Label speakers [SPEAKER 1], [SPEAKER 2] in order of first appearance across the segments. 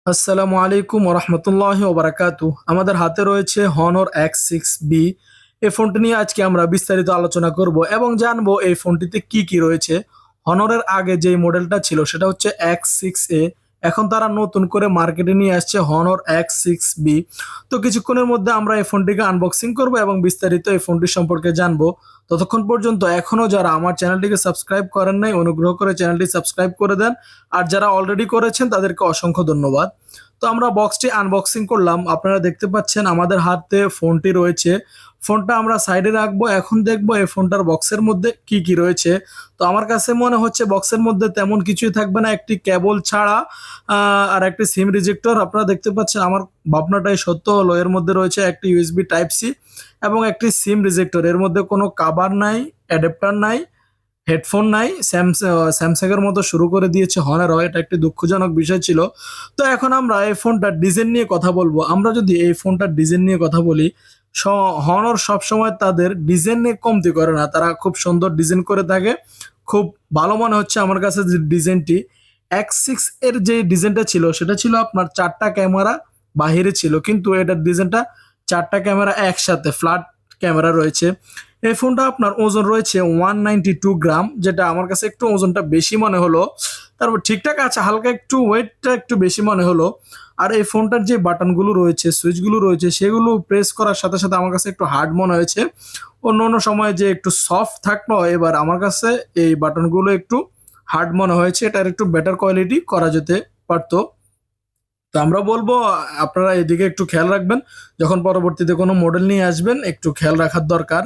[SPEAKER 1] আসসালামু আলাইকুম ওরহমতুল্লাহি ওবারাকাতু। আমাদের হাতে রয়েছে Honor X6B। এই ফোনটি নিয়ে আজকে আমরা বিস্তারিত আলোচনা করব এবং জানবো এই ফোনটিতে কি কি রয়েছে। হনরের আগে যেই মডেলটা ছিল সেটা হচ্ছে X6A। এখন তারা নতুন করে মার্কেটে নিয়ে আসছে Honor X6B। তো কিছুক্ষণের মধ্যে আমরা এই ফোনটিকে আনবক্সিং করব এবং বিস্তারিত এই ফোনটি সম্পর্কে জানবো। ততক্ষণ পর্যন্ত এখনও যারা আমার চ্যানেলটিকে সাবস্ক্রাইব করেন নাই, অনুগ্রহ করে চ্যানেলটি সাবস্ক্রাইব করে দেন। আর যারা অলরেডি করেছেন তাদেরকে অসংখ্য ধন্যবাদ। তো আমরা বক্সটি আনবক্সিং করলাম, আপনারা দেখতে পাচ্ছেন আমাদের হাতে ফোনটি রয়েছে। ফোনটা আমরা সাইডে রাখবো, এখন দেখবো এই ফোনটার বক্সের মধ্যে কি কি রয়েছে। তো আমার কাছে মনে হচ্ছে বক্সের মধ্যে তেমন কিছুই থাকবে না, একটি কেবল ছাড়া আর একটি সিম রিজেক্টর। আপনারা দেখতে পাচ্ছেন আমার ভাবনাটাই সত্য হলো, এর মধ্যে রয়েছে একটি ইউএসবি টাইপ সি এবং একটি সিম রিজেক্টর। এর মধ্যে কোনো কাভার নাই, অ্যাডাপ্টার নাই, হেডফোন নাই। স্যামসাং এর মতো শুরু করে দিয়েছে হনারও, এটা একটি দুঃখজনক বিষয় ছিল। তো এখন আমরা এই ফোনটার ডিজাইন নিয়ে কথা বলবো। আমরা যদি এই ফোনটার ডিজাইন নিয়ে কথা বলি, হনর সবসময় তাদের ডিজাইন নিয়ে কমতি করে না, তারা খুব সুন্দর ডিজাইন করে থাকে। খুব ভালো মনে হচ্ছে আমার কাছে যে ডিজাইনটি। X6 এর যে ডিজাইনটা ছিল সেটা ছিল আপনার চারটা ক্যামেরা বাহিরে ছিল, কিন্তু এটার ডিজাইনটা চারটা ক্যামেরা একসাথে ফ্ল্যাট ক্যামেরা রয়েছে। এই ফোনটা আপনার ওজন রয়েছে 192 গ্রাম, যেটা আমার কাছে একটু ওজনটা বেশি মনে হলো। তারপর ঠিকঠাক আছে, হালকা একটু ওয়েটটা একটু বেশি মনে হলো। আর এই ফোনটার যে বাটনগুলো রয়েছে, সুইচগুলো রয়েছে, সেগুলো প্রেস করার সাথে সাথে আমার কাছে একটু হার্ড মনে হয়েছে। অন্য অন্য সময় যে একটু সফট থাকলো, এবার আমার কাছে এই বাটনগুলো একটু হার্ড মনে হয়েছে। এটার একটু বেটার কোয়ালিটি করা যেতে পারতো। তো আমরা বলবো আপনারা এদিকে একটু খেয়াল রাখবেন, যখন পরবর্তীতে কোনো মডেল নিয়ে আসবেন একটু খেয়াল রাখার দরকার।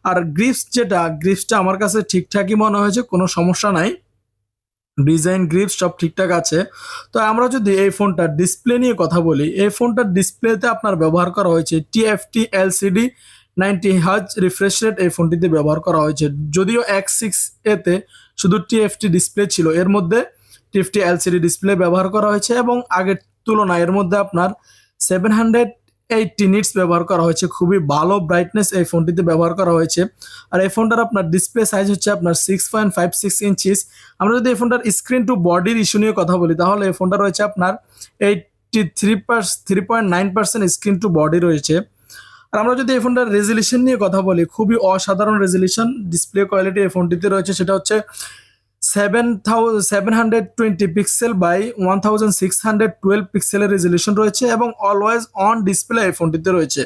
[SPEAKER 1] আর গ্রিপসটা আমার কাছে ঠিকঠাকই মনে হয়েছে, কোনো সমস্যা নাই। ডিজাইন গ্রিপস সব ঠিকঠাক আছে। তো আমরা যদি এই ফোনটার ডিসপ্লে নিয়ে কথা বলি, এই ফোনটার ডিসপ্লেতে আপনার ব্যবহার করা হয়েছে TFT LCD 90 Hz refresh rate. এই ফোনটিতে ব্যবহার করা হয়েছে, যদিও X6A তে শুধু TFT ডিসপ্লে ছিল, এর মধ্যে TFT LCD ডিসপ্লে ব্যবহার করা হয়েছে এবং আগের তুলনায় এর মধ্যে আপনার 780 নিটস ব্যবহার করা হয়েছে। খুবই ভালো ব্রাইটনেস এই ফোনটিতে ব্যবহার করা হয়েছে। আর এই ফোনটার আপনার ডিসপ্লে সাইজ হচ্ছে আপনার 6.56 ইঞ্চিস। আমরা যদি এই ফোনটার স্ক্রিন টু বডির ইস্যু নিয়ে কথা বলি, তাহলে এই ফোনটা রয়েছে আপনার 3.9% স্ক্রিন টু বডি রয়েছে। আর আমরা যদি এই ফোনটার রেজলিউশন নিয়ে কথা বলি, খুবই অসাধারণ রেজলিউশন ডিসপ্লে কোয়ালিটি এই ফোনটিতে রয়েছে। সেটা হচ্ছে 720 পিক্সেল বাই 1612 পিক্সেলের রেজলিউশন রয়েছে এবং অলওয়েজ অন ডিসপ্লে এই ফোনটিতে রয়েছে।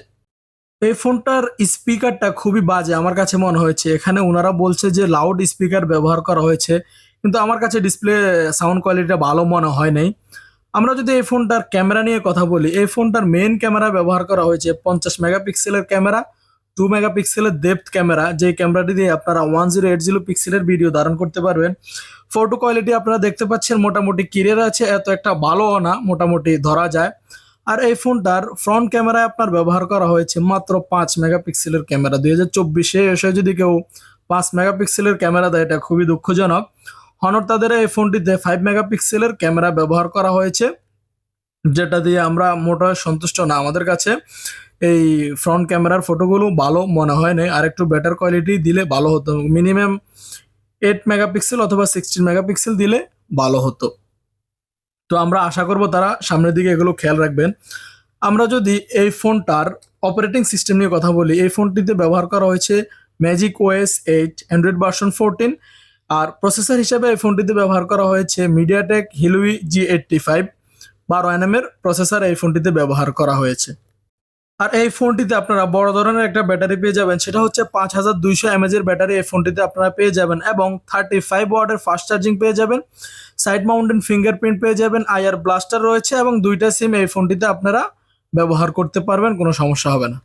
[SPEAKER 1] এই ফোনটার স্পিকারটা খুবই বাজে আমার কাছে মনে হয়েছে। এখানে ওনারা বলছে যে লাউড স্পিকার ব্যবহার করা হয়েছে, কিন্তু আমার কাছে ডিসপ্লে সাউন্ড কোয়ালিটিটা ভালো মনে হয় নাই। আমরা যদি এই ফোনটার ক্যামেরা নিয়ে কথা বলি, এই ফোনটার মেইন ক্যামেরা ব্যবহার করা হয়েছে 50 মেগাপিক্সেলের ক্যামেরা, 2 মেগাপিক্সেলের ডেপথ ক্যামেরা, যে ক্যামেরাটি দিয়ে আপনারা 1080 পিক্সেলের ভিডিও ধারণ করতে পারবেন। ফটো কোয়ালিটি আপনারা দেখতে পাচ্ছেন মোটামুটি ক্লিয়ার আছে, এত একটা ভালোও না, মোটামুটি ধরা যায়। আর এই ফোনটার ফ্রন্ট ক্যামেরায় আপনার ব্যবহার করা হয়েছে মাত্র 5 মেগাপিক্সেলের ক্যামেরা। 2024-এ এসে যদি কেউ 5 মেগাপিক্সেলের ক্যামেরা দেয়, এটা খুবই দুঃখজনক। হনর তাদের এই ফোনটিতে 5 মেগাপিক্সেলের ক্যামেরা ব্যবহার করা হয়েছে, যেটা দিয়ে আমরা মোটামুটি সন্তুষ্ট না। আমাদের কাছে এই ফ্রন্ট ক্যামেরার ফটোগুলো ভালো মনে হয় না, আর একটু বেটার কোয়ালিটি দিলে ভালো হতো। মিনিমাম 8 মেগাপিক্সেল অথবা 16 মেগাপিক্সেল দিলে ভালো হতো। তো আমরা আশা করব তারা সামনের দিকে এগুলো খেয়াল রাখবেন। আমরা যদি এই ফোনটার অপারেটিং সিস্টেম নিয়ে কথা বলি, এই ফোনটিতে ব্যবহার করা হয়েছে ম্যাজিক OS 8 অ্যান্ড্রয়েড ভার্সন 14। আর প্রসেসর হিসেবে এই ফোনটিতে ব্যবহার করা হয়েছে মিডিয়াটেক হিলুই G85 12nm এর প্রসেসর এই ফোনটিতে ব্যবহার করা হয়েছে। আর এই ফোনটিতে আপনারা বড় ধরনের একটা ব্যাটারি পেয়ে যাবেন, সেটা হচ্ছে 5200 mAh এর ব্যাটারি এই ফোনটিতে আপনারা পেয়ে যাবেন এবং 35 ওয়াটের ফাস্ট চার্জিং পেয়ে যাবেন। সাইড মাউন্টেন ফিঙ্গারপ্রিন্ট পেয়ে যাবেন, IR ব্লাস্টার রয়েছে এবং দুইটা সিম এই ফোনটিতে আপনারা ব্যবহার করতে পারবেন, কোনো সমস্যা হবে না।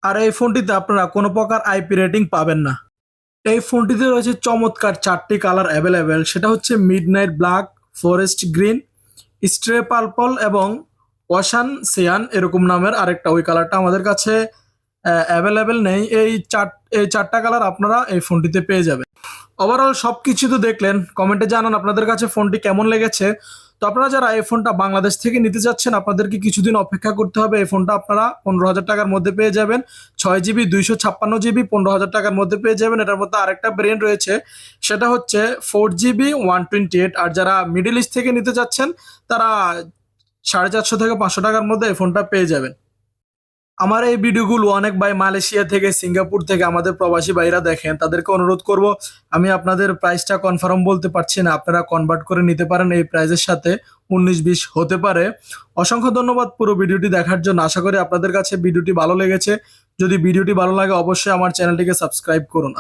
[SPEAKER 1] আর এই ফোনটিতে আপনারা কোনো প্রকার IP রেটিং পাবেন না। এই ফোনটিতে রয়েছে চমৎকার চারটি কালার অ্যাভেলেবেল, সেটা হচ্ছে midnight black, forest green, স্ট্রে purple এবং ওয়াশান সিয়ান এরকম নামের আরেকটা। ওই কালারটা আমাদের কাছে অ্যাভেলেবেল নেই। এই চারটা কালার আপনারা এই ফোনটিতে পেয়ে যাবেন। ওভারঅল সব কিছু তো দেখলেন, কমেন্টে জানান আপনাদের কাছে ফোনটি কেমন লেগেছে। তো আপনারা যারা এই ফোনটা বাংলাদেশ থেকে নিতে যাচ্ছেন, আপনাদেরকে কিছুদিন অপেক্ষা করতে হবে। এই ফোনটা আপনারা 15,000 টাকার মধ্যে পেয়ে যাবেন। 6GB 256GB 15,000 টাকার মধ্যে পেয়ে যাবেন। এটার মধ্যে আরেকটা ভেরিয়েন্ট রয়েছে, সেটা হচ্ছে 4GB 128। আর যারা মিডল ইস্ট থেকে নিতে যাচ্ছেন, তারা 450 থেকে 500 টাকার মধ্যে এই ফোনটা পেয়ে যাবেন। আমার এই ভিডিওগুলো অনেক ভাই মালয়েশিয়া থেকে, সিঙ্গাপুর থেকে আমাদের প্রবাসী ভাইরা দেখেন। তাদেরকে অনুরোধ করব, আমি আপনাদের প্রাইসটা কনফার্ম বলতে পারছি না, আপনারা কনভার্ট করে নিতে পারেন এই প্রাইসের সাথে, 19-20 হতে পারে। অসংখ্য ধন্যবাদ পুরো ভিডিওটি দেখার জন্য। আশা করি আপনাদের কাছে ভিডিওটি ভালো লেগেছে। যদি ভিডিওটি ভালো লাগে অবশ্যই আমার চ্যানেলটিকে সাবস্ক্রাইব করুন।